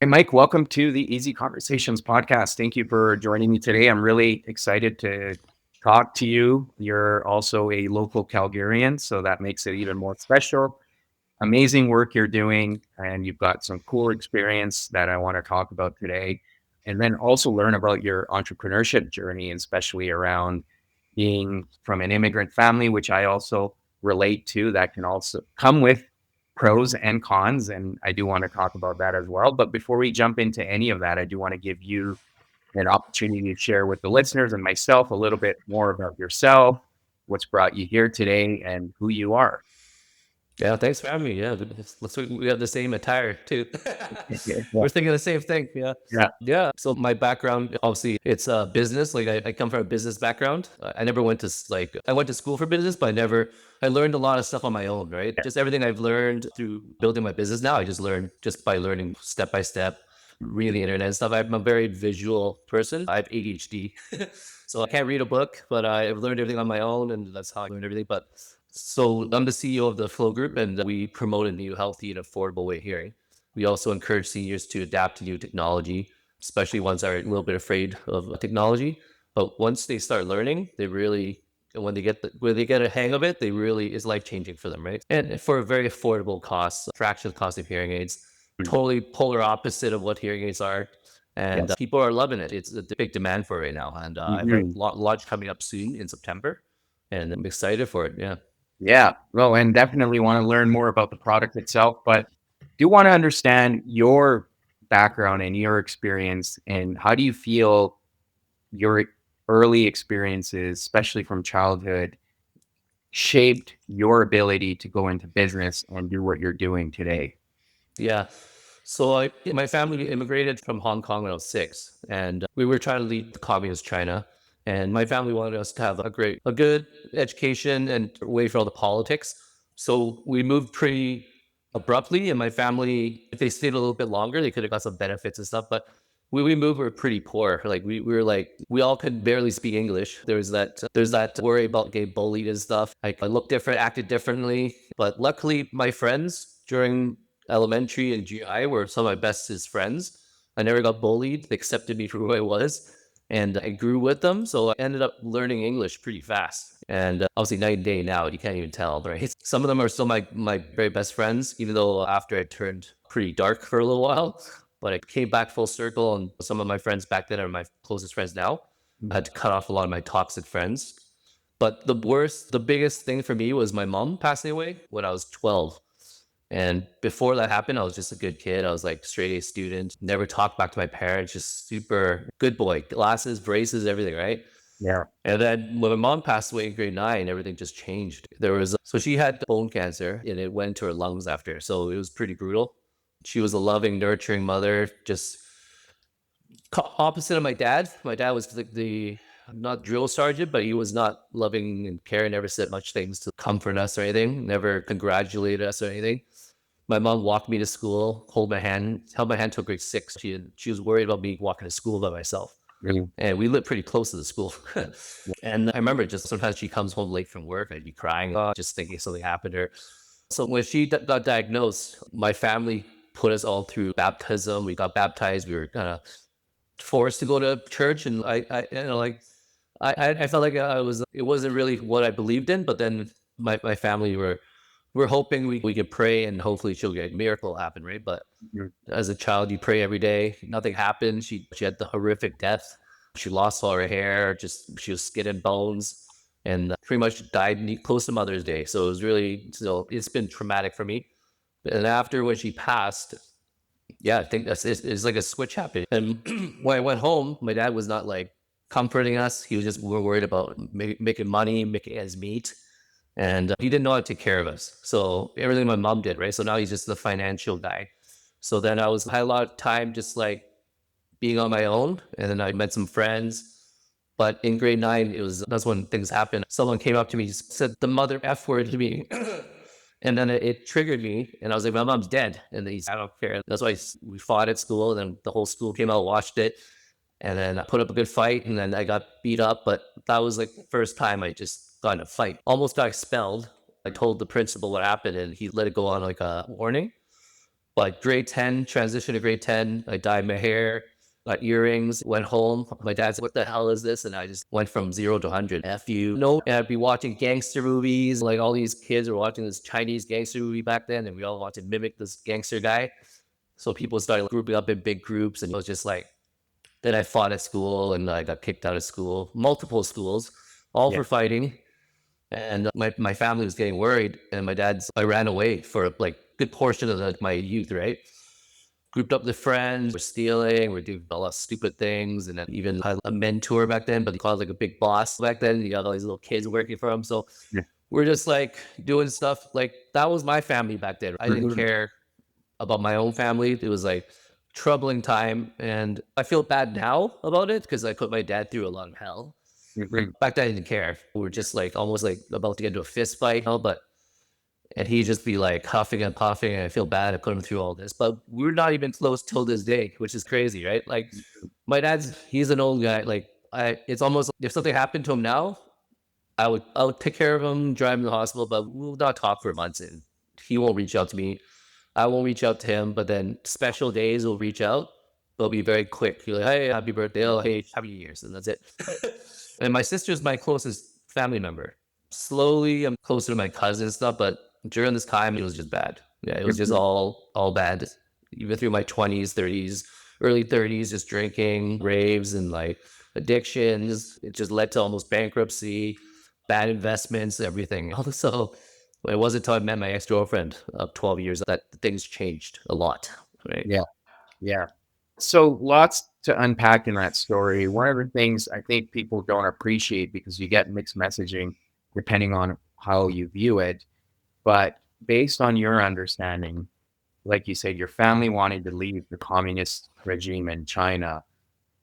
Hey, Mike, welcome to the Easy Conversations podcast. Thank you for joining me today. I'm really excited to talk to you. You're also a local Calgarian, so that makes it even more special. Amazing work you're doing, and you've got some cool experience that I want to talk about today. And then also learn about your entrepreneurship journey, and especially around being from an immigrant family, which I also relate to. That can also come with pros and cons. And I do want to talk about that as well. But before we jump into any of that, I do want to give you an opportunity to share with the listeners and myself a little bit more about yourself, what's brought you here today, and who you are. Yeah, thanks for having me. Yeah, looks like we have the same attire too. Yeah. We're thinking the same thing. Yeah, Yeah. yeah. So my background, obviously, it's business. Like I come from a business background. I never went to I went to school for business, but I learned a lot of stuff on my own. Right, just everything I've learned through building my business. Now I just learned just by learning step by step, reading the internet and stuff. I'm a very visual person. I have ADHD, so I can't read a book, but I've learned everything on my own, and that's how I learned everything. But so I'm the CEO of the Flow Group, and we promote a new, healthy, and affordable way of hearing. We also encourage seniors to adapt to new technology, especially ones that are a little bit afraid of technology. But once they start learning, they really, when they get a hang of it, they really is life changing for them, right? And for a very affordable cost, fraction of the cost of hearing aids, totally polar opposite of what hearing aids are. And Yes. people are loving it. It's a big demand for it right now. And I have a Mhm. launch coming up soon in September, and I'm excited for it. Yeah. Yeah. Well, and definitely want to learn more about the product itself, but do want to understand your background and your experience and how do you feel your early experiences, especially from childhood, shaped your ability to go into business and do what you're doing today? Yeah. So my family immigrated from Hong Kong when I was 6, and we were trying to leave communist China. And my family wanted us to have a good education and away from all the politics. So we moved pretty abruptly. And my family, if they stayed a little bit longer, they could have got some benefits and stuff. But we moved, we were pretty poor. Like we were like, we all could barely speak English. There's that worry about getting bullied and stuff. I looked different, acted differently. But luckily, my friends during elementary and GI were some of my bestest friends. I never got bullied. They accepted me for who I was, and I grew with them. So I ended up learning English pretty fast. And obviously, night and day now, you can't even tell, right? Some of them are still my very best friends, even though after I turned pretty dark for a little while. But I came back full circle, and some of my friends back then are my closest friends now. I Mhm. had to cut off a lot of my toxic friends. But the biggest thing for me was my mom passing away when I was 12. And before that happened, I was just a good kid. I was like straight A student, never talked back to my parents, just super good boy, glasses, braces, everything, right? Yeah. And then when my mom passed away in grade 9, everything just changed. So she had bone cancer and it went to her lungs after. So it was pretty brutal. She was a loving, nurturing mother, just opposite of my dad. My dad was the not drill sergeant, but he was not loving and caring, never said much things to comfort us or anything, never congratulated us or anything. My mom walked me to school, held my hand till grade 6. She was worried about me walking to school by myself. Mhm. And we lived pretty close to the school. And I remember just sometimes she comes home late from work, I'd be crying, just thinking something happened to her. So when she got diagnosed, my family put us all through baptism. We got baptized. We were kind of forced to go to church, and like I felt like I was. It wasn't really what I believed in, but then my family we're hoping we could pray and hopefully she'll get a miracle happen, right? But Mhm. as a child, you pray every day. Nothing happened. She had the horrific death. She lost all her hair. Just she was skin and bones, and pretty much died close to Mother's Day. So it was really it's been traumatic for me. And after when she passed, yeah, I think it's like a switch happened. And when I went home, my dad was not like comforting us. He was just more worried about making money, making ends meet, and he didn't know how to take care of us. So everything my mom did, right? So now he's just the financial guy. So then I had a lot of time just like being on my own, and then I met some friends. But in grade 9, that's when things happened. Someone came up to me, said the mother F word to me. And then it triggered me, and I was like, "My mom's dead." And I don't care. That's why we fought at school, and then the whole school came out, watched it, and then I put up a good fight, and then I got beat up. But that was like the first time I just got in a fight. Almost got expelled. I told the principal what happened, and he let it go on like a warning. But grade 10, transition to grade 10, I dyed my hair, got earrings, went home. My dad said, "What the hell is this?" And I just went from 0 to 100. F you. No, and I'd be watching gangster movies. Like all these kids were watching this Chinese gangster movie back then, and we all wanted to mimic this gangster guy. So people started grouping up in big groups, and it was just like, then I fought at school and I got kicked out of school, multiple schools, all Yeah. for fighting. And my family was getting worried, and I ran away for like a good portion of my youth, right? Grouped up with friends, we're stealing, we're doing a lot of stupid things, and then even had a mentor back then, but he called like a big boss back then. You got all these little kids working for him. So Yeah. we're just like doing stuff like that was my family back then. I didn't Mhm. care about my own family. It was like troubling time, and I feel bad now about it because I put my dad through a lot of hell. Mhm. Back then, I didn't care. We were just like almost like about to get into a fist fight, but and he'd just be like huffing and puffing, and I feel bad. I put him through all this, but we're not even close till this day, which is crazy, right? Like my he's an old guy. Like it's almost if something happened to him now, I would take care of him, drive him to the hospital, but we'll not talk for months, and he won't reach out to me. I won't reach out to him, but then special days will reach out. They'll be very quick. You're like, "Hey, happy birthday! Oh, hey, happy New Year's," and that's it. And my sister's my closest family member. Slowly, I'm closer to my cousin and stuff, but during this time, it was just bad. Yeah, it was just Mhm. all bad. Even through my 20s, 30s, early 30s, just drinking, raves, and like addictions. It just led to almost bankruptcy, bad investments, everything. So it wasn't until I met my ex girlfriend of 12 years that things changed a lot. Right. Yeah. Yeah. So lots to unpack in that story. One of the things I think people don't appreciate because you get mixed messaging depending on how you view it. But based on your understanding, like you said, your family wanted to leave the communist regime in China.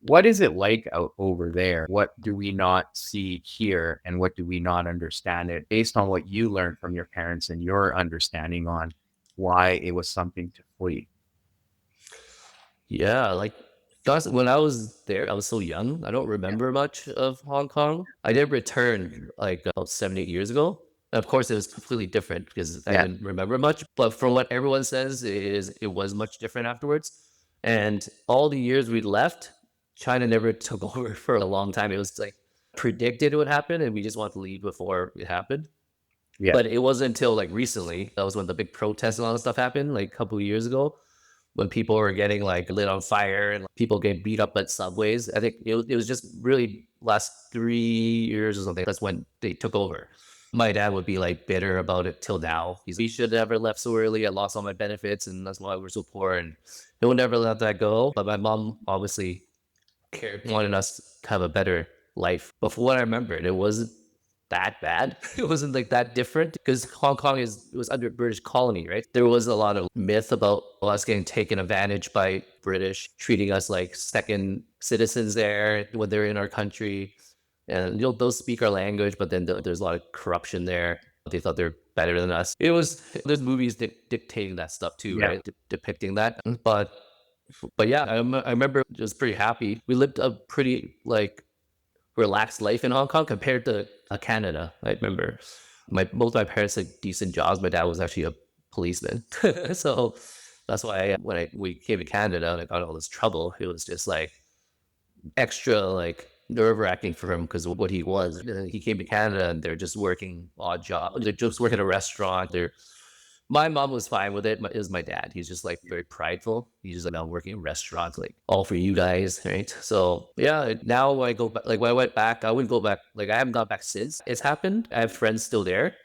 What is it like out over there? What do we not see here? And what do we not understand it based on what you learned from your parents and your understanding on why it was something to flee? Yeah, like that's when I was there, I was so young. I don't Yeah. remember much of Hong Kong. I did return like about 7, 8 years ago. Of course, it was completely different because I Yeah. didn't remember much. But from what everyone says, it was much different afterwards. And all the years we left, China never took over for a long time. It was like predicted it would happen, and we just wanted to leave before it happened. Yeah. But it wasn't until like recently that was when the big protests and all that stuff happened, like a couple of years ago when people were getting like lit on fire and people getting beat up at subways. I think it was just really last 3 years or something. That's when they took over. My dad would be like bitter about it till now. We should have never left so early. I lost all my benefits, and that's why we're so poor. And he'll never let that go. But my mom obviously cared, wanted us to have a better life. But for what I remembered, it wasn't that bad. It wasn't like that different because Hong Kong it was under British colony, right? There was a lot of myth about us getting taken advantage by British, treating us like second citizens there when they're in our country. And they'll speak our language, but then there's a lot of corruption there. They thought they're better than us. There's movies dictating that stuff too, Yeah. right? Depicting that. But yeah, I remember just pretty happy. We lived a pretty like relaxed life in Hong Kong compared to Canada. I remember both my parents had decent jobs. My dad was actually a policeman, so that's why we came to Canada and I got all this trouble. It was just like extra like nerve wracking for him because of what he was. He came to Canada and they're just working odd jobs. They're just working at a restaurant. My mom was fine with it. It was my dad. He's just like very prideful. He's just like, I'm working in restaurants, like all for you guys, right? So yeah, now when I go back, like when I went back, I wouldn't go back. Like I haven't gone back since it's happened. I have friends still there,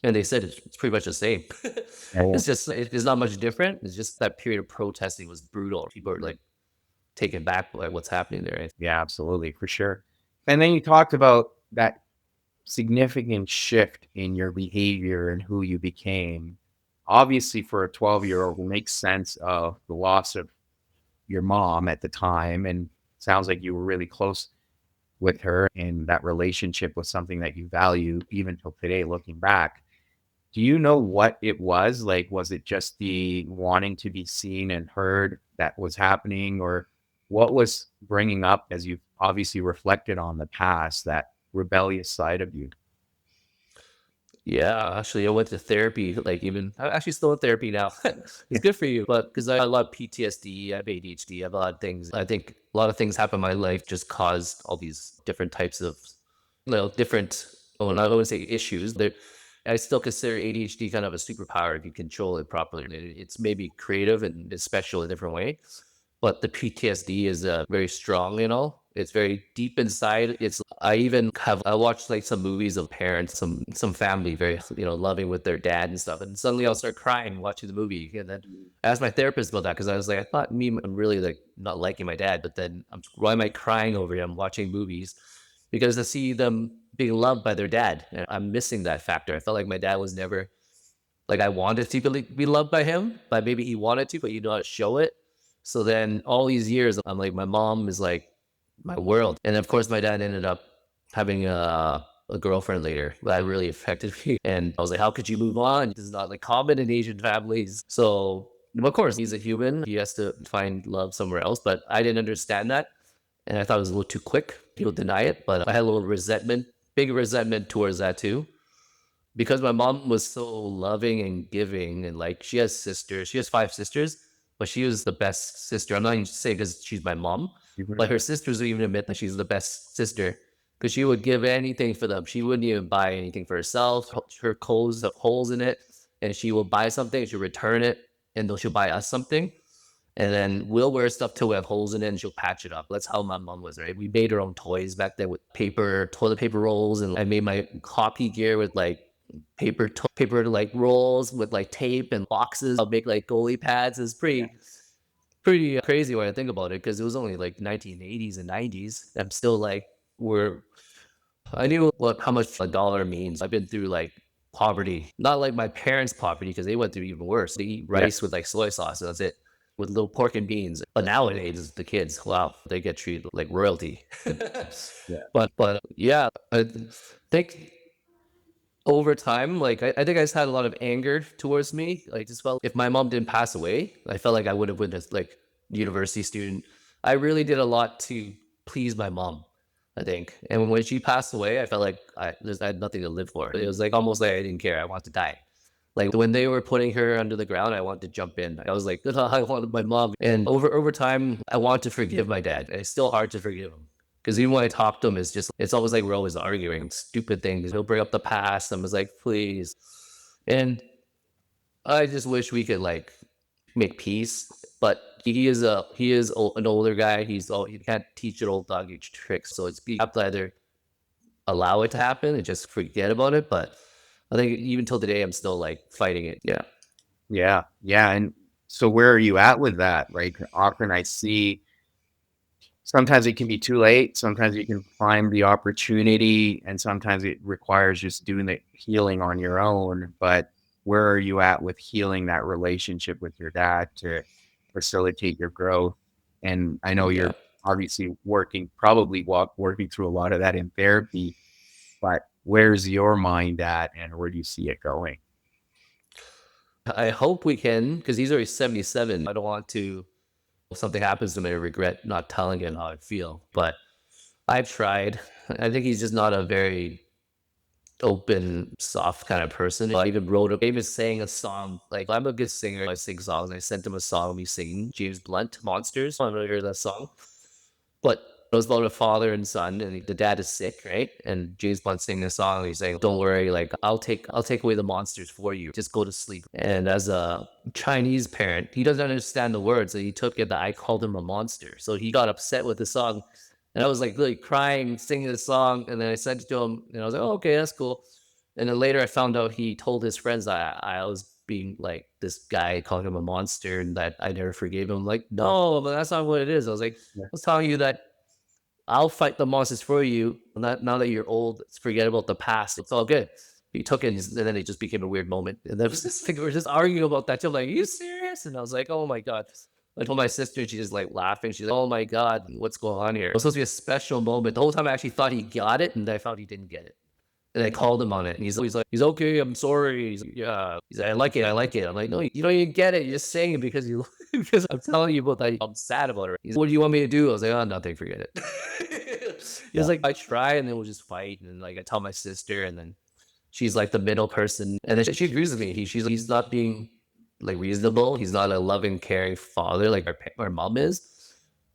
and they said it's pretty much the same. Yeah. It's not much different. It's just that period of protesting was brutal. People are like taken back by what's happening there. Yeah, absolutely, for sure. And then you talked about that significant shift in your behavior and who you became. Obviously, for a 12-year-old, it makes sense of the loss of your mom at the time, and sounds like you were really close with her, and that relationship was something that you value even till today, looking back. Do you know what it was? Like, was it just the wanting to be seen and heard that was happening, or what was bringing up as you've obviously reflected on the past, that rebellious side of you? Yeah, actually, I went to therapy. Like, even I'm actually still in therapy now. It's good for you, but because I have a lot of PTSD, I have ADHD, I have a lot of things. I think a lot of things happen in my life just caused all these different types of, different. Oh, I don't want to say issues. I still consider ADHD kind of a superpower if you control it properly. It's maybe creative and it's special in a different way, but the PTSD is very strong, it's very deep inside. I watched like some movies of parents, some family very, loving with their dad and stuff, and suddenly I'll start crying watching the movie. And then I asked my therapist about that because I was like, I thought I'm really like not liking my dad, but then why am I crying over him watching movies? Because I see them being loved by their dad, and I'm missing that factor. I felt like my dad was never like, I wanted to be loved by him, but maybe he wanted to, but you know how to show it. So then all these years, I'm like, my mom is like my world. And of course, my dad ended up having a girlfriend later. That really affected me. And I was like, how could you move on? This is not like common in Asian families. So, of course, he's a human. He has to find love somewhere else. But I didn't understand that. And I thought it was a little too quick. People deny it. But I had a little resentment, big resentment towards that too, because my mom was so loving and giving, and like she has sisters. She has five sisters, but she was the best sister. I'm not even saying because she's my mom, but her sisters would even admit that she's the best sister because she would give anything for them. She wouldn't even buy anything for herself. Her clothes have holes in it, and she will buy something, she'll return it, and then she'll buy us something. And then we'll wear stuff till we have holes in it and she'll patch it up. That's how my mom was, right? We made our own toys back then with paper, toilet paper rolls. And I made my hockey gear with like paper like rolls with like tape and boxes. I'll make like goalie pads. It's pretty crazy when I think about it because it was only like 1980s and 90s. I'm still like, we're I knew how much a dollar means. I've been through like poverty, not like my parents' poverty because they went through even worse. They eat Yeah. rice with like soy sauce, and that's it, with little pork and beans. But nowadays, the kids, wow, they get treated like royalty. Yeah. But yeah, I think over time, like I think I just had a lot of anger towards me. Like, just felt if my mom didn't pass away, I felt like I would have been a like university student. I really did a lot to please my mom, I think. And when she passed away, I felt like I had nothing to live for. It was like almost like I didn't care. I wanted to die. Like when they were putting her under the ground, I wanted to jump in. I was like, I wanted my mom. And over time, I want to forgive my dad. It's still hard to forgive him. Because even when I talk to him, it's always like we're always arguing stupid things. He'll bring up the past. I'm just like, please. And I just wish we could like make peace. But an older guy. He can't teach an old dog age tricks. So you have to either allow it to happen and just forget about it. But I think even till today, I'm still like fighting it. Yeah. Yeah. Yeah. And so where are you at with that? Right. Often I see sometimes it can be too late. Sometimes you can find the opportunity, and sometimes it requires just doing the healing on your own. But where are you at with healing that relationship with your dad to facilitate your growth? And I know Yeah. you're obviously working through a lot of that in therapy, but where's your mind at and where do you see it going? I hope we can, because he's already 77. I don't want to, if something happens to me, I regret not telling him how I feel. But I've tried. I think he's just not a very open, soft kind of person. I even sang a song. Like, I'm a good singer. I sing songs. I sent him a song we sing, James Blunt, Monsters. I don't know if you heard that song. But it was about a father and son, and the dad is sick, right? And James Blunt singing a song. He's saying, "Don't worry, like I'll take away the monsters for you. Just go to sleep." And as a Chinese parent, he doesn't understand the words, and he took it that I called him a monster. So he got upset with the song, and I was like really crying, singing the song. And then I sent it to him, and I was like, "Oh, okay, that's cool." And then later, I found out he told his friends that I was being like this guy calling him a monster and that I never forgave him. I'm like, no, but that's not what it is. I was like, I Yeah. was telling you that I'll fight the monsters for you. Now that you're old, forget about the past. It's all good. He took it, and then it just became a weird moment. And then we were just arguing about that. Too. I'm like, are you serious? And I was like, oh my God. I told my sister, and she's just like laughing. She's like, oh my God, what's going on here? It was supposed to be a special moment. The whole time I actually thought he got it, and I found he didn't get it. And I called him on it, and he's okay. I'm sorry. He's like, yeah. He's like, I like it. I like it. I'm like, no, you don't even get it. You're just saying it because you because I'm telling you about that. I'm sad about it. He's like, what do you want me to do? I was like, oh, nothing. Forget it. He was Yeah. like, I try, and then we'll just fight, and then like I tell my sister, and then She's like the middle person. And then she agrees with me. He's not being like reasonable. He's not a loving, caring father like our mom is.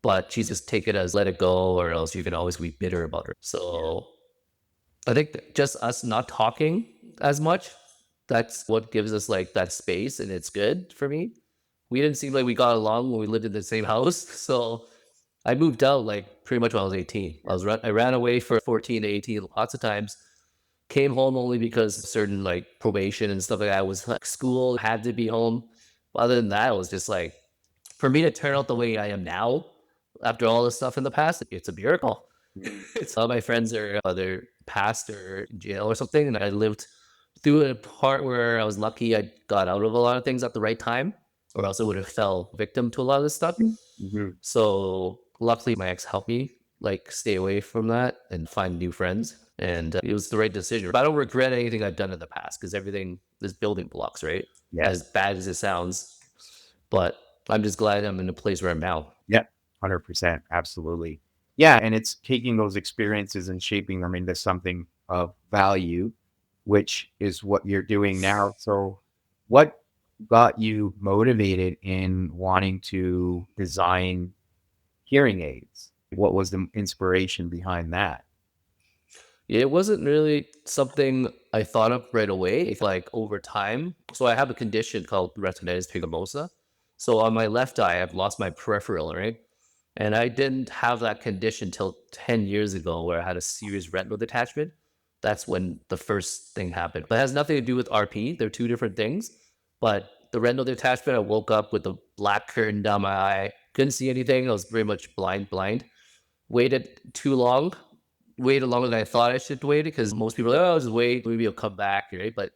But she's just take it as let it go, or else you can always be bitter about her. So I think just us not talking as much, that's what gives us like that space, and it's good for me. We didn't seem like we got along when we lived in the same house. So I moved out like pretty much when I was 18. I ran away for 14 to 18 lots of times. Came home only because certain like probation and stuff like that was like school had to be home. Other than that, it was just like for me to turn out the way I am now after all the stuff in the past, it's a miracle. It's all my friends are either passed or in jail or something, and I lived through a part where I was lucky I got out of a lot of things at the right time, or else I would have fell victim to a lot of this stuff. Mhm. So luckily, my ex helped me like stay away from that and find new friends, and it was the right decision. But I don't regret anything I've done in the past because everything is building blocks, right? As Yes. bad as it sounds, but I'm just glad I'm in a place where I'm now. Yeah. 100%. Absolutely. Yeah. And it's taking those experiences and shaping them into something of value, which is what you're doing now. So, what got you motivated in wanting to design hearing aids? What was the inspiration behind that? It wasn't really something I thought of right away. It's like over time. So I have a condition called retinitis pigmentosa. So on my left eye, I've lost my peripheral, right? And I didn't have that condition till 10 years ago where I had a serious retinal detachment. That's when the first thing happened. But it has nothing to do with RP. They're two different things. But the retinal detachment, I woke up with a black curtain down my eye. Couldn't see anything. I was pretty much blind. Waited too long, waited longer than I thought I should wait because most people are like, oh, just wait, maybe it'll come back, right? But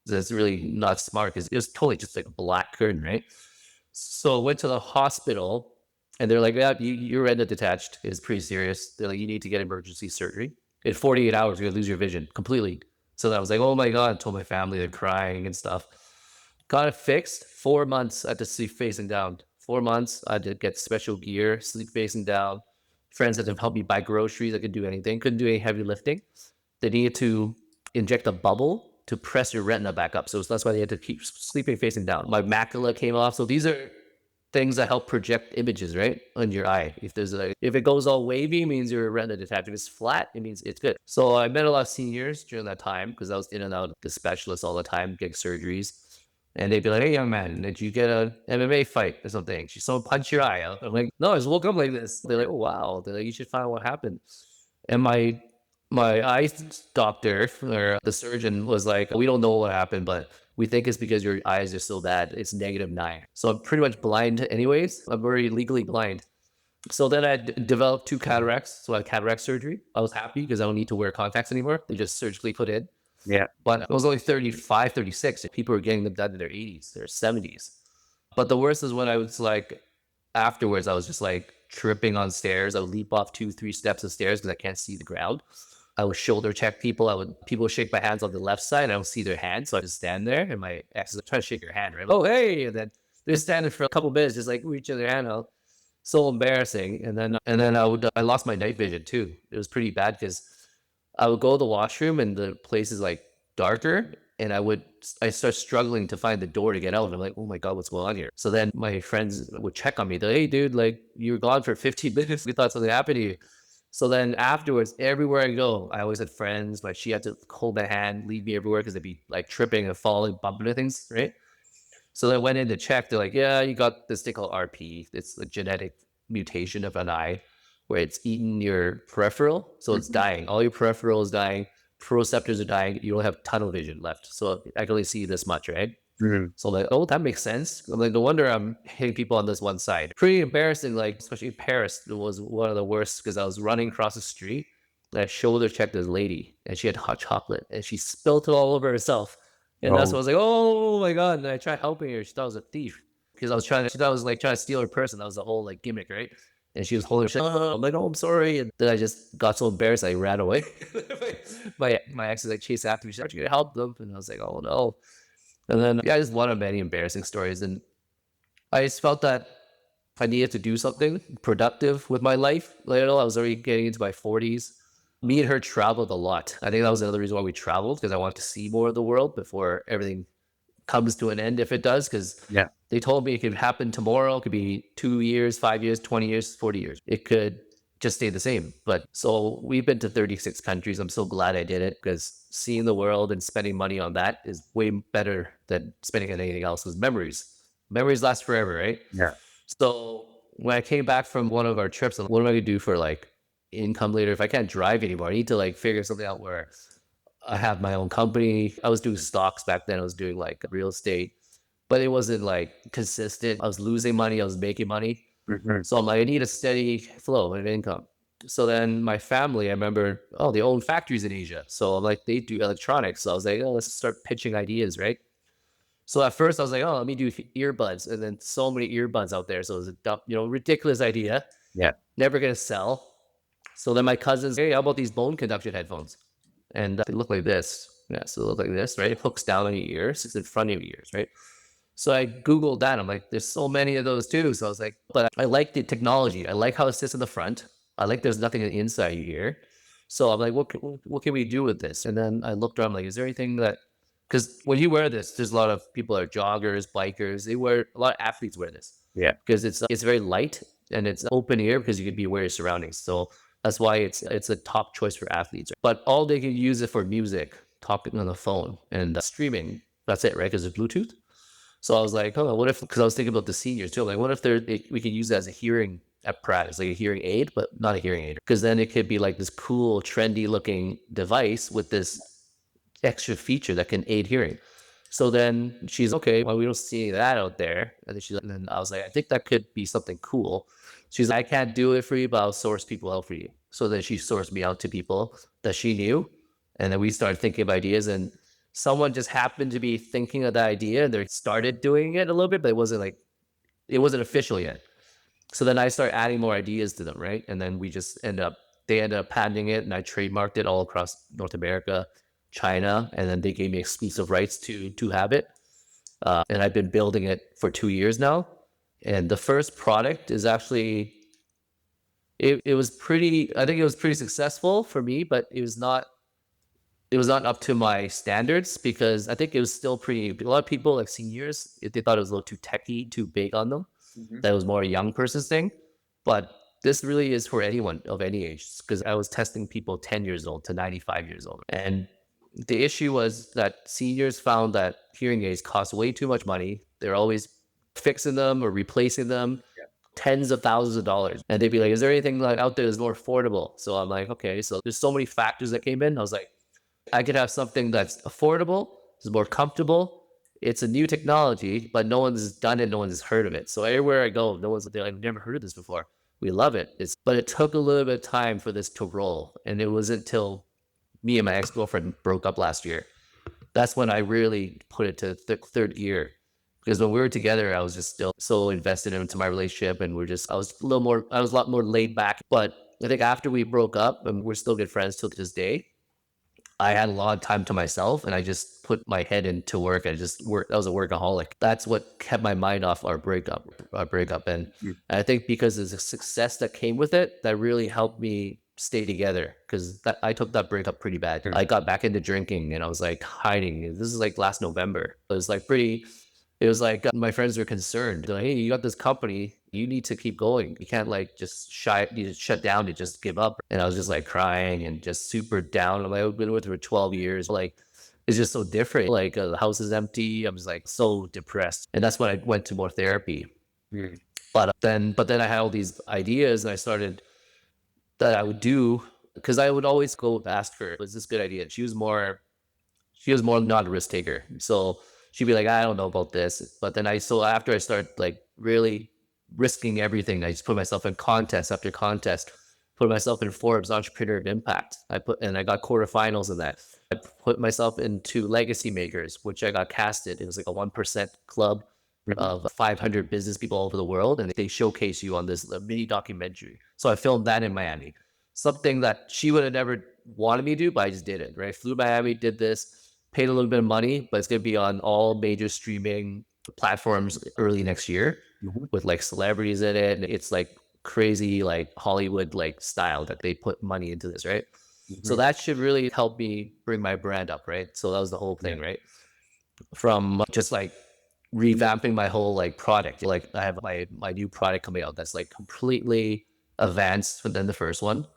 that's really not smart because it was totally just like a black curtain, right? So I went to the hospital and they're like, yeah, your retina detached is pretty serious. They're like, you need to get emergency surgery. In 48 hours, you're gonna lose your vision completely. So I was like, oh my God, I told my family, they're crying and stuff. Got it fixed. 4 months I had to sleep facing down. 4 months I had to get special gear, sleep facing down. Friends had to help me buy groceries. I could do anything. Couldn't do any heavy lifting. They needed to inject a bubble to press your retina back up. So that's why they had to keep sleeping facing down. My macula came off. So these are things that help project images, right, on your eye. If it goes all wavy, it means your retina detached. If it's flat, it means it's good. So I met a lot of seniors during that time because I was in and out of the specialist all the time, getting surgeries. And they'd be like, "Hey, young man, did you get an MMA fight or something? Should someone punch your eye out?" I'm like, "No, I just woke up like this." They're like, "Oh wow." They're like, "You should find out what happened." And my eye doctor or the surgeon was like, "We don't know what happened, but we think it's because your eyes are so bad. It's -9." So I'm pretty much blind, anyways. I'm very legally blind. So then I developed two cataracts. So I had cataract surgery. I was happy because I don't need to wear contacts anymore. They just surgically put in. Yeah. But I was only 35, 36. People were getting them done in their 80s, their 70s. But the worst is when I was like, afterwards, I was just like tripping on stairs. I would leap off 2, 3 steps of stairs because I can't see the ground. I would shoulder check people. People would shake my hands on the left side, and I don't see their hands. So I just stand there, and my ex is like, trying to shake your hand, right? Oh, hey. And then they're standing for a couple minutes, just like reaching their hand out. So embarrassing. And then I lost my night vision too. It was pretty bad because I would go to the washroom and the place is like darker, and I start struggling to find the door to get out. And I'm like, oh my God, what's going on here? So then my friends would check on me. They're like, hey, dude, like you were gone for 15 minutes. We thought something happened to you. So then afterwards, everywhere I go, I always had friends. Like she had to hold my hand, lead me everywhere because they'd be like tripping and falling, bumping into things, right? So they went in to check. They're like, yeah, you got this thing called RP. It's a genetic mutation of an eye where it's eaten your peripheral. So it's Mhm. dying. All your peripheral is dying. Proceptors are dying. You don't have tunnel vision left. So I can only see this much, right? Mhm. So I'm like, oh, that makes sense. I'm like, no wonder I'm hitting people on this one side. Pretty embarrassing, like, especially in Paris, it was one of the worst because I was running across the street and I shoulder checked this lady and she had hot chocolate and she spilled it all over herself. And that's when I Oh, was like, oh my God. And I tried helping her. She thought I was a thief because she thought I was like trying to steal her purse. And that was the whole like gimmick, right? And she was holding her shit. Oh, I'm like, oh, I'm sorry. And then I just got so embarrassed, I ran away. my ex is like chased after me. She's like, "Aren't you gonna help them?" And I was like, oh no. And then yeah, I just one of many embarrassing stories. And I just felt that I needed to do something productive with my life. Like, I was already getting into my 40s. Me and her traveled a lot. I think that was another reason why we traveled, because I wanted to see more of the world before everything comes to an end, if it does. Because Yeah. they told me it could happen tomorrow. It could be 2 years, 5 years, 20 years, 40 years. It could just stay the same. But so we've been to 36 countries. I'm so glad I did it, because seeing the world and spending money on that is way better than spending on anything else. Because memories last forever, right? Yeah. So when I came back from one of our trips, what am I gonna do for like income later? If I can't drive anymore, I need to like figure something out where I have my own company. I was doing stocks back then. I was doing like real estate, but it wasn't like consistent. I was losing money. I was making money. Mhm. So I'm like, I need a steady flow of income. So then my family, I remember, oh, they own factories in Asia. So I'm like, they do electronics. So I was like, oh, let's start pitching ideas, right? So at first I was like, oh, let me do earbuds, and then so many earbuds out there. So it was a dumb, ridiculous idea, Yeah. never gonna sell. So then my cousins, hey, how about these bone conduction headphones? And they look like this. Yeah, so they look like this, right? It hooks down on your ears, it's in front of your ears, right? So I Googled that. I'm like, there's so many of those too. So I was like, but I like the technology. I like how it sits in the front. I like there's nothing inside your ear. So I'm like, what can we do with this? And then I looked around, like, is there anything that, because when you wear this, there's a lot of people that are joggers, bikers. They wear, a lot of athletes wear this Yeah. because it's very light and it's open ear because you can be aware of your surroundings. So that's why it's a top choice for athletes. But all they can use it for music, talking on the phone, and streaming. That's it, right? Because it's Bluetooth. So I was like, oh, what if? Because I was thinking about the seniors too. I'm like, what if we could use it as a hearing apparatus, like a hearing aid, but not a hearing aid? Because then it could be like this cool, trendy looking device with this extra feature that can aid hearing. So then she's okay. Well, we don't see that out there. And then and then I was like, I think that could be something cool. She's like, I can't do it for you, but I'll source people out for you. So then she sourced me out to people that she knew, and then we started thinking of ideas. And someone just happened to be thinking of the idea, and they started doing it a little bit, but it wasn't official yet. So then I start adding more ideas to them, right? And then they ended up patenting it, and I trademarked it all across North America, China, and then they gave me exclusive rights to have it. And I've been building it for 2 years now. And the first product is actually it was pretty. I think it was pretty successful for me, but it was not up to my standards because I think it was still pretty. A lot of people, like seniors, they thought it was a little too techy, too big on them. Mhm. That was more a young person's thing. But this really is for anyone of any age, because I was testing people 10 years old to 95 years old. And the issue was that seniors found that hearing aids cost way too much money. They're always fixing them or replacing them, Yeah. tens of thousands of dollars. And they'd be like, is there anything like out there that's more affordable? So I'm like, okay. So there's so many factors that came in. I was like, I could have something that's affordable, is more comfortable. It's a new technology, but no one's done it. No one's heard of it. So everywhere I go, no one's like, I've never heard of this before. We love it. But it took a little bit of time for this to roll. And it wasn't until me and my ex-girlfriend broke up last year. That's when I really put it to third gear. Because when we were together, I was just still so invested into my relationship, and I was a lot more laid back. But I think after we broke up, and we're still good friends till this day, I had a lot of time to myself, and I just put my head into work. I just worked. I was a workaholic. That's what kept my mind off our breakup. And Mm. I think because of the success that came with it, that really helped me stay together. Because I took that breakup pretty bad. Mm. I got back into drinking, and I was like hiding. This is like last November. It was like pretty. It was like my friends were concerned. They're like, "Hey, you got this company. You need to keep going. You can't like just you just shut down and just give up." And I was just like crying and just super down. I'm like, I've been with her for 12 years. Like, it's just so different. Like, the house is empty. I'm just like so depressed. And that's when I went to more therapy. Mm. But then I had all these ideas, and I started that I would do, because I would always go ask her, "Was this a good idea?" She was more not a risk taker. So she'd be like, I don't know about this. But then so after I started like really risking everything, I just put myself in contest after contest, put myself in Forbes Entrepreneur of Impact. And I got quarterfinals in that. I put myself into Legacy Makers, which I got casted. It was like a 1% club Mhm. of 500 business people all over the world, and they showcase you on this mini documentary. So I filmed that in Miami, something that she would have never wanted me to do, but I just did it. Right, flew to Miami, did this, paid a little bit of money, but it's gonna be on all major streaming platforms early next year, Mhm. with like celebrities in it. And it's like crazy, like Hollywood like style that they put money into this, right? So Mhm. that should really help me bring my brand up, right? So that was the whole Yeah. thing, right? From just like revamping my whole like product. Like I have my new product coming out that's like completely advanced than the first one.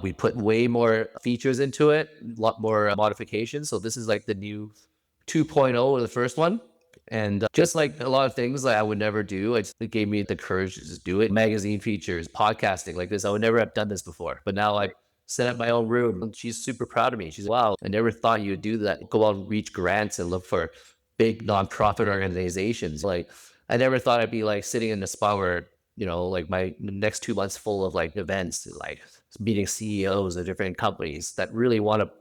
We put way more features into it, a lot more modifications. So this is like the new 2.0 of the first one. And just like a lot of things that I would never do, it gave me the courage to just do it. Magazine features, podcasting like this. I would never have done this before. But now I Right. set up my own room. And she's super proud of me. She's, wow, I never thought you would do that. Go out and reach grants and look for big nonprofit organizations. Like, I never thought I'd be like sitting in the spot where, like my next 2 months full of like events, like meeting CEOs of different companies that really want to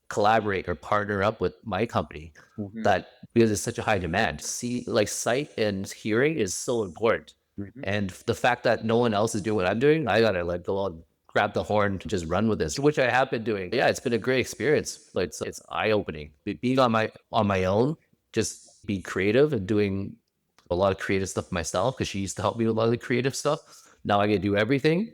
collaborate or partner up with my company, Mhm. that because it's such a high demand. See, like sight and hearing is so important. Mhm. And the fact that no one else is doing what I'm doing, I gotta like go out and grab the horn to just run with this, which I have been doing. Yeah, it's been a great experience. Like it's eye opening. Being on my own, just be creative and doing a lot of creative stuff myself because she used to help me with a lot of the creative stuff. Now I get to do everything.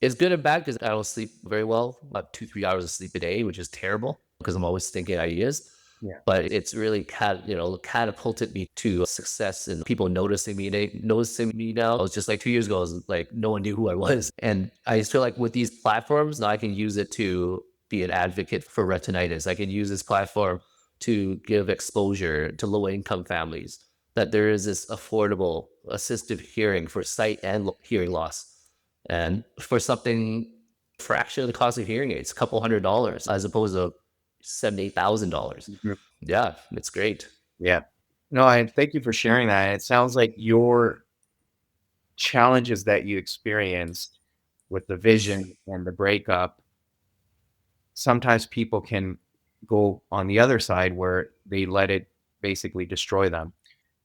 It's good and bad because I don't sleep very well, about 2, 3 hours of sleep a day, which is terrible because I'm always thinking ideas. Yeah. But it's really catapulted me to success and people noticing me. They noticing me now. I was just like 2 years ago, I was like no one knew who I was. And I just feel like with these platforms, now I can use it to be an advocate for retinitis. I can use this platform to give exposure to low income families that there is this affordable assistive hearing for sight and hearing loss. And for something fraction of the cost of hearing aids, a couple $100 as opposed to $78,000. Mhm. Yeah, it's great. Yeah. No, I thank you for sharing that. It sounds like your challenges that you experienced with the vision and the breakup, sometimes people can go on the other side where they let it basically destroy them.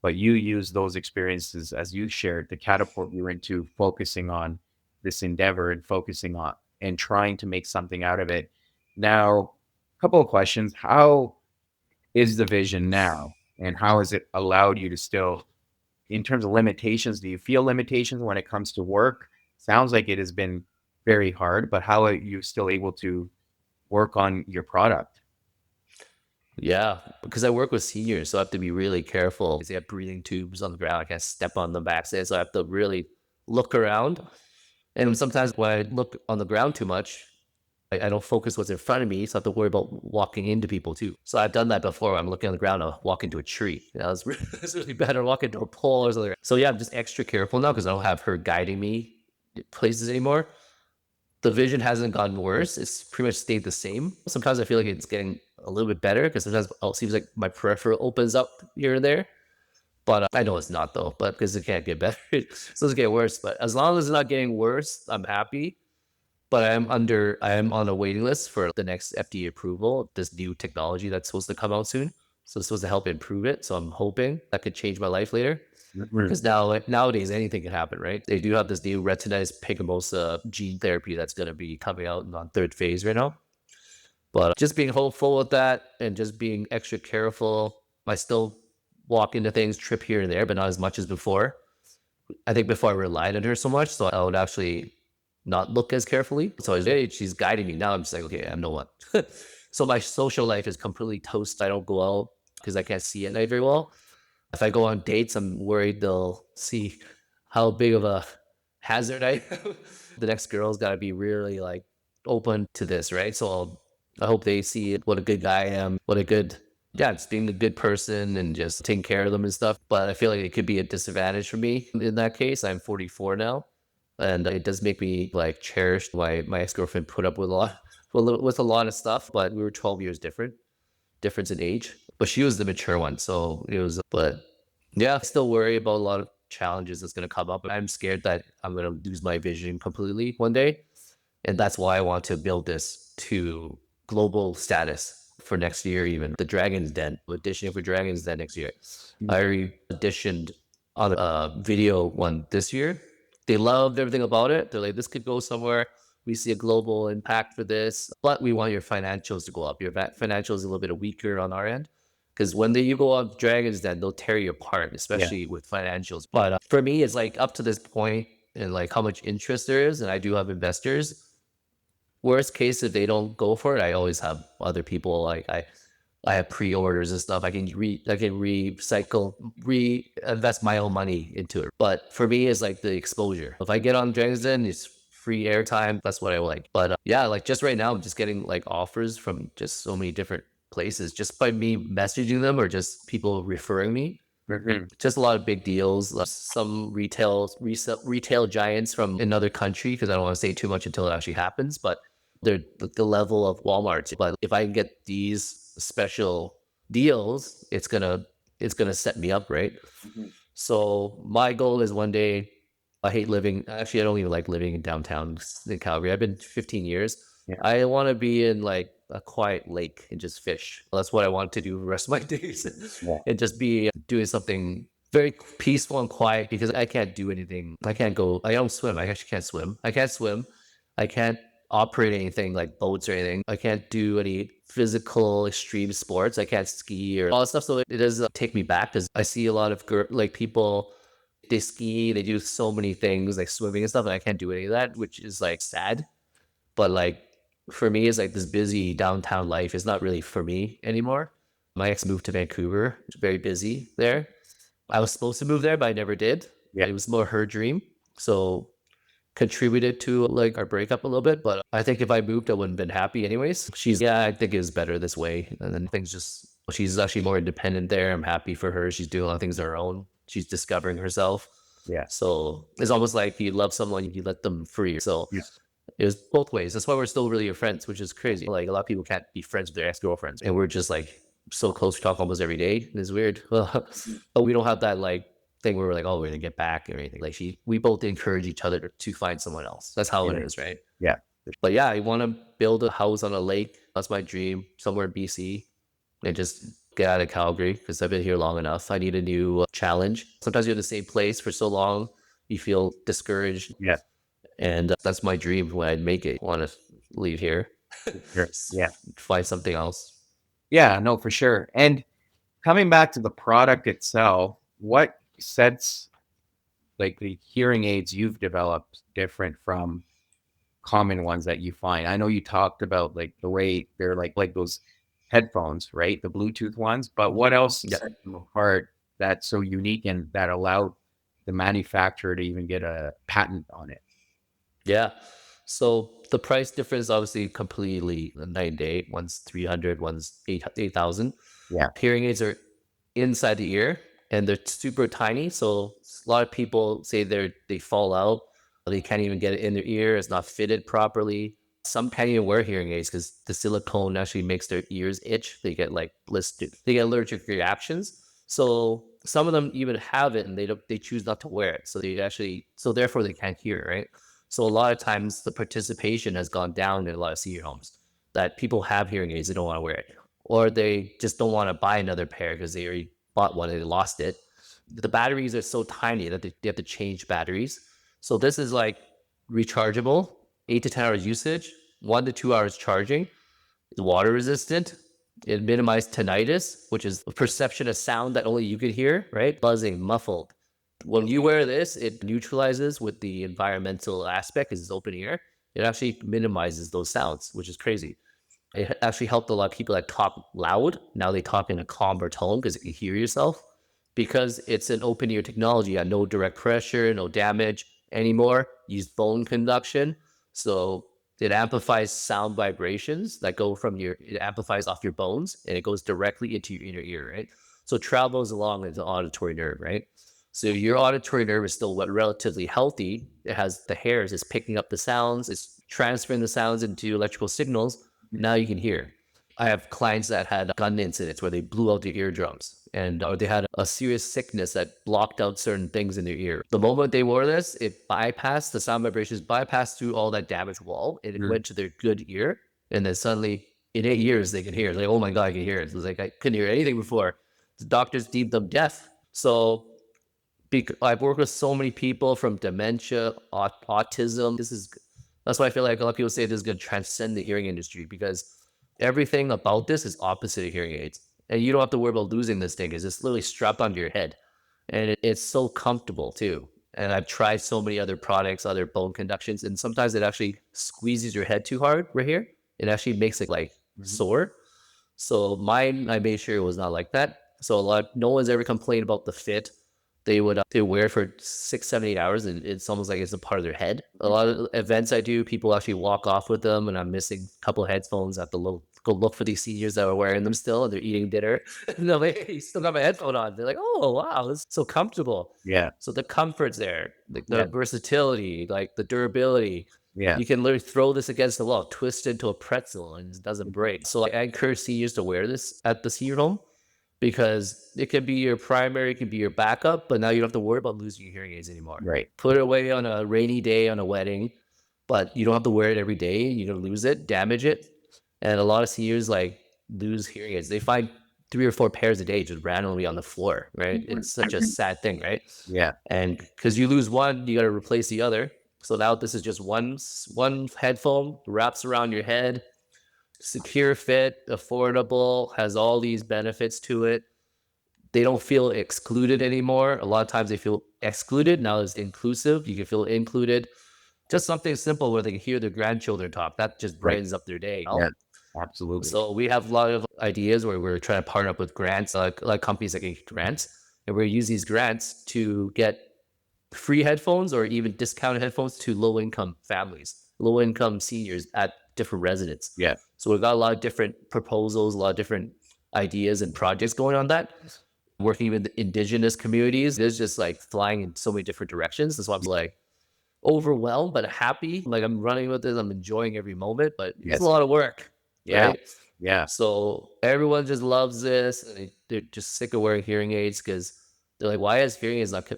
But you use those experiences, as you shared, to catapult you into focusing on this endeavor and focusing on and trying to make something out of it. Now, a couple of questions. How is the vision now? And how has it allowed you to still, in terms of limitations, do you feel limitations when it comes to work? Sounds like it has been very hard, but how are you still able to work on your product? Yeah, because I work with seniors, so I have to be really careful. They have breathing tubes on the ground. I can't step on them back there, so I have to really look around. And sometimes when I look on the ground too much, I don't focus what's in front of me, so I have to worry about walking into people too. So I've done that before. I'm looking on the ground, I'll walk into a tree. It's really, it's really bad. Or walk into a pole or something. So yeah, I'm just extra careful now because I don't have her guiding me places anymore. The vision hasn't gotten worse. It's pretty much stayed the same. Sometimes I feel like it's getting a little bit better because sometimes it seems like my peripheral opens up here and there. But I know it's not though, but because it can't get better. So it's get worse. But as long as it's not getting worse, I'm happy. But I am on a waiting list for the next FDA approval of this new technology that's supposed to come out soon. So it's supposed to help improve it. So I'm hoping that could change my life later. Mhm. Because now, like nowadays, anything can happen, right? They do have this new retinitis pigmentosa gene therapy that's going to be coming out on third phase right now. But just being hopeful with that and just being extra careful. I still walk into things, trip here and there, but not as much as before. I think before I relied on her so much, so I would actually not look as carefully. So I was, hey, she's guiding me. Now I'm just like, okay, I'm no one. So my social life is completely toast. I don't go out because I can't see at night very well. If I go on dates, I'm worried they'll see how big of a hazard I am. The next girl's got to be really like open to this, right? So I hope they see what a good guy I am, what a good, yeah, just being a good person and just taking care of them and stuff. But I feel like it could be a disadvantage for me in that case. I'm 44 now, and it does make me like cherish my ex girlfriend put up with a lot with a lot of stuff. But we were 12 years difference in age, but she was the mature one. So it was, but yeah, I still worry about a lot of challenges that's going to come up. I'm scared that I'm going to lose my vision completely one day. And that's why I want to build this to global status for next year, even the Dragon's Den, auditioning for Dragon's Den next year. Mm. I already auditioned on a video one this year. They loved everything about it. They're like, this could go somewhere. We see a global impact for this, but we want your financials to go up. Your financials is a little bit weaker on our end. Because when you go on Dragons Den, they'll tear you apart, Yeah. especially with financials. But for me, it's like up to this point and like how much interest there is, and I do have investors. Worst case, if they don't go for it, I always have other people. Like I have pre-orders and stuff. I can recycle, reinvest my own money into it. But for me, it's like the exposure. If I get on Dragon's Den, it's free airtime. That's what I like. But yeah, like just right now, I'm just getting like offers from just so many different places just by me messaging them or just people referring me. Mhm. Just a lot of big deals. Some retail giants from another country because I don't want to say too much until it actually happens. But they're the level of Walmart. But if I can get these special deals, it's gonna set me up, right? Mhm. So my goal is one day. I hate living. Actually, I don't even like living in downtown in Calgary. I've been 15 years. Yeah. I want to be in like a quiet lake and just fish. That's what I want to do the rest of my days, Yeah. and just be doing something very peaceful and quiet because I can't do anything. I can't go. I don't swim. I actually can't swim. I can't swim. I can't operate anything like boats or anything. I can't do any physical extreme sports. I can't ski or all that stuff. So it does take me back because I see a lot of like people, they ski, they do so many things like swimming and stuff, and I can't do any of that, which is like sad. But like for me, it's like this busy downtown life is not really for me anymore. My ex moved to Vancouver. It's very busy there. I was supposed to move there, but I never did. Yeah. It was more her dream. So contributed to like our breakup a little bit. But I think if I moved, I wouldn't have been happy anyways. Yeah, I think it was better this way. And then things just, she's actually more independent there. I'm happy for her. She's doing a lot of things on her own. She's discovering herself. Yeah. So it's almost like you love someone, you let them free. So Yeah. it was both ways. That's why we're still really good friends, which is crazy. Like a lot of people can't be friends with their ex-girlfriends. And we're just like so close. We talk almost every day. It's weird. But we don't have that like thing where we're like, oh, we're gonna get back or anything. Like we both encourage each other to find someone else. That's how it Yeah. is, right? Yeah. But yeah, I want to build a house on a lake. That's my dream, somewhere in BC, and just get out of Calgary because I've been here long enough. I need a new challenge. Sometimes you're in the same place for so long, you feel discouraged, Yeah. and that's my dream when I make it. I want to leave here, Sure. Yeah. find something else. Yeah. No, for sure. And coming back to the product itself, what sets like the hearing aids you've developed different from common ones that you find? I know you talked about like the way they're like those headphones, right? The Bluetooth ones, but what else Yeah. sets them apart that's so unique and that allowed the manufacturer to even get a patent on it? Yeah. So the price difference obviously completely night and day. One's 300, one's 8,000. Yeah. Hearing aids are inside the ear and they're super tiny. So a lot of people say they fall out. They can't even get it in their ear. It's not fitted properly. Some can't even wear hearing aids because the silicone actually makes their ears itch. They get like blistered. They get allergic reactions. So some of them even have it and they choose not to wear it. So therefore they can't hear, right? So a lot of times the participation has gone down in a lot of senior homes that people have hearing aids, they don't want to wear it. Or they just don't want to buy another pair because they already bought one and they lost it. The batteries are so tiny that they have to change batteries. So this is like rechargeable, 8 to 10 hours usage, 1 to 2 hours charging. It's water resistant. It minimized tinnitus, which is a perception of sound that only you could hear, right? Buzzing, muffled. When you wear this, it neutralizes with the environmental aspect because it's open ear. It actually minimizes those sounds, which is crazy. It actually helped a lot of people that talk loud. Now they talk in a calmer tone because you can hear yourself. Because it's an open ear technology, no direct pressure, no damage anymore. Use bone conduction. So it amplifies sound vibrations that go from it amplifies off your bones and it goes directly into your inner ear, right? So it travels along into the auditory nerve, right? So your auditory nerve is still relatively healthy. It has the hairs, it's picking up the sounds, it's transferring the sounds into electrical signals. Now you can hear. I have clients that had gun incidents where they blew out their eardrums and or they had a serious sickness that blocked out certain things in their ear. The moment they wore this, it bypassed the sound vibrations, bypassed through all that damaged wall, and it Mm. went to their good ear. And then suddenly, in 8 years, they can hear. It's like, oh my God, I can hear it. It's like, I couldn't hear anything before. The doctors deemed them deaf. So I've worked with so many people from dementia, autism. That's why I feel like a lot of people say this is going to transcend the hearing industry because everything about this is opposite of hearing aids, and you don't have to worry about losing this thing. It's just literally strapped onto your head, and it's so comfortable too. And I've tried so many other products, other bone conductions, and sometimes it actually squeezes your head too hard right here. It actually makes it like Mhm. sore. So mine, I made sure it was not like that. So no one's ever complained about the fit. They wear it for 6, 7, 8 hours, and it's almost like it's a part of their head. A lot of events I do, people actually walk off with them, and I'm missing a couple of headphones at the go look for these seniors that are wearing them still, and they're eating dinner. And they're like, "Hey, you still got my headphone on." They're like, "Oh wow, this is so comfortable." Yeah. So the comfort's there, like the Yeah. versatility, like the durability. Yeah. You can literally throw this against the wall, twist it into a pretzel, and it doesn't break. So like, I encourage seniors to wear this at the senior home because it can be your primary, it can be your backup, but now you don't have to worry about losing your hearing aids anymore. Right. Put it away on a rainy day on a wedding, but you don't have to wear it every day. You're gonna lose it, damage it. And a lot of seniors like lose hearing aids. They find 3 or 4 pairs a day just randomly on the floor, right? It's such a sad thing, right? Yeah. And because you lose one, you got to replace the other. So now this is just one headphone wraps around your head, secure fit, affordable, has all these benefits to it. They don't feel excluded anymore. A lot of times they feel excluded. Now it's inclusive. You can feel included. Just something simple where they can hear their grandchildren talk. That just Right. brightens up their day. Yeah. Absolutely. So we have a lot of ideas where we're trying to partner up with grants, like companies that get grants, and we use these grants to get free headphones or even discounted headphones to low income families, low income seniors at different residents. Yeah. So we've got a lot of different proposals, a lot of different ideas and projects going on that. Working with indigenous communities, there's just like flying in so many different directions. That's why I'm like overwhelmed but happy. Like I'm running with this, I'm enjoying every moment, but it's a Yes. lot of work, Yeah. right? Yeah. So everyone just loves this. And they're just sick of wearing hearing aids because they're like, why has hearing aids not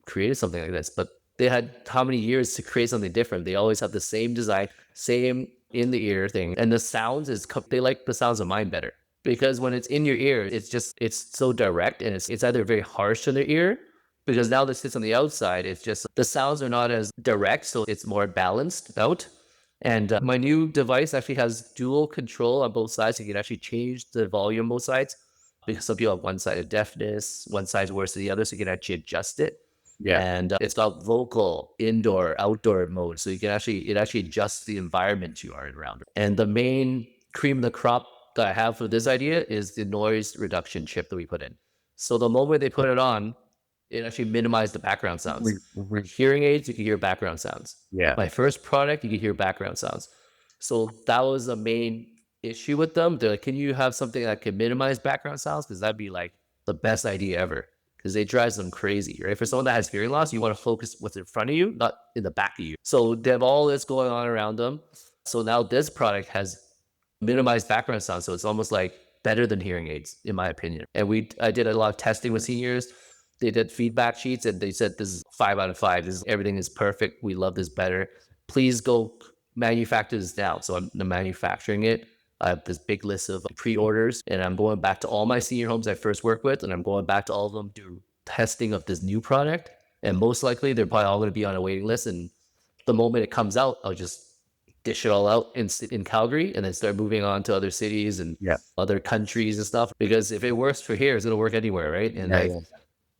created something like this? But they had how many years to create something different? They always have the same design, same in the ear thing. And the sounds they like the sounds of mine better because when it's in your ear, it's so direct and it's either very harsh on the ear because now this sits on the outside. It's just the sounds are not as direct, so it's more balanced out. And my new device actually has dual control on both sides. So you can actually change the volume on both sides because some people have one side of deafness, one side's worse than the other. So you can actually adjust it. Yeah. And it's got vocal, indoor, outdoor mode. So it actually adjusts the environment you are around. And the main cream of the crop that I have for this idea is the noise reduction chip that we put in. So the moment they put it on, it actually minimized the background sounds. Hearing aids, you can hear background sounds. Yeah. My first product, you can hear background sounds. So that was the main issue with them. They're like, can you have something that can minimize background sounds? Because that'd be like the best idea ever. Because they drive them crazy, right? For someone that has hearing loss, you want to focus what's in front of you, not in the back of you. So they have all this going on around them. So now this product has minimized background sound. So it's almost like better than hearing aids, in my opinion. And I did a lot of testing with seniors. They did feedback sheets and they said this is 5 out of 5. Everything is perfect. We love this better. Please go manufacture this now. So I'm manufacturing it. I have this big list of pre-orders and I'm going back to all my senior homes I first worked with and I'm going back to all of them, do testing of this new product. And most likely they're probably all going to be on a waiting list. And the moment it comes out, I'll just dish it all out in Calgary and then start moving on to other cities and Yeah. other countries and stuff. Because if it works for here, it's going to work anywhere, right? And Yeah. Yeah.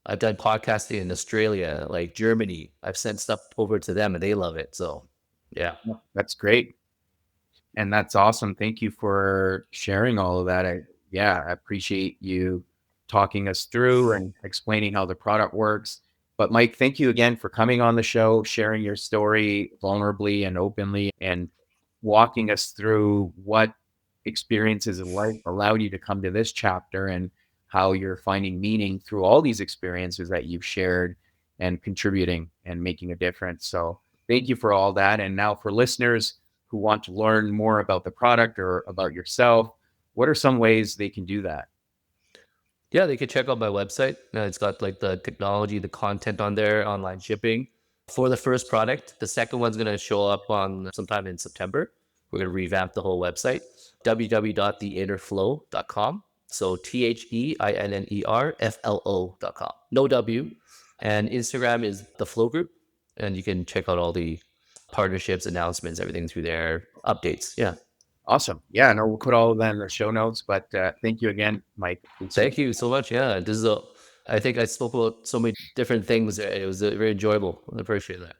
I've done podcasting in Australia, like Germany. I've sent stuff over to them and they love it. So yeah. That's great. And that's awesome. Thank you for sharing all of that. I appreciate you talking us through and explaining how the product works. But Mike, thank you again for coming on the show, sharing your story vulnerably and openly, and walking us through what experiences in life allowed you to come to this chapter and how you're finding meaning through all these experiences that you've shared and contributing and making a difference. So thank you for all that. And now for listeners who want to learn more about the product or about yourself, what are some ways they can do that? Yeah, they could check out my website. It's got like the technology, the content on there, online shipping for the first product. The second one's going to show up on sometime in September. We're going to revamp the whole website, www.theinnerflow.com. So THEINNERFLO.com. No W. And Instagram is the Flow Group. And you can check out all the partnerships, announcements, everything through there, updates. Yeah. Awesome. Yeah, we'll put all of that in the show notes. But thank you again, Mike. Thank you so much. Yeah, this is I think I spoke about so many different things. It was very enjoyable. I appreciate that.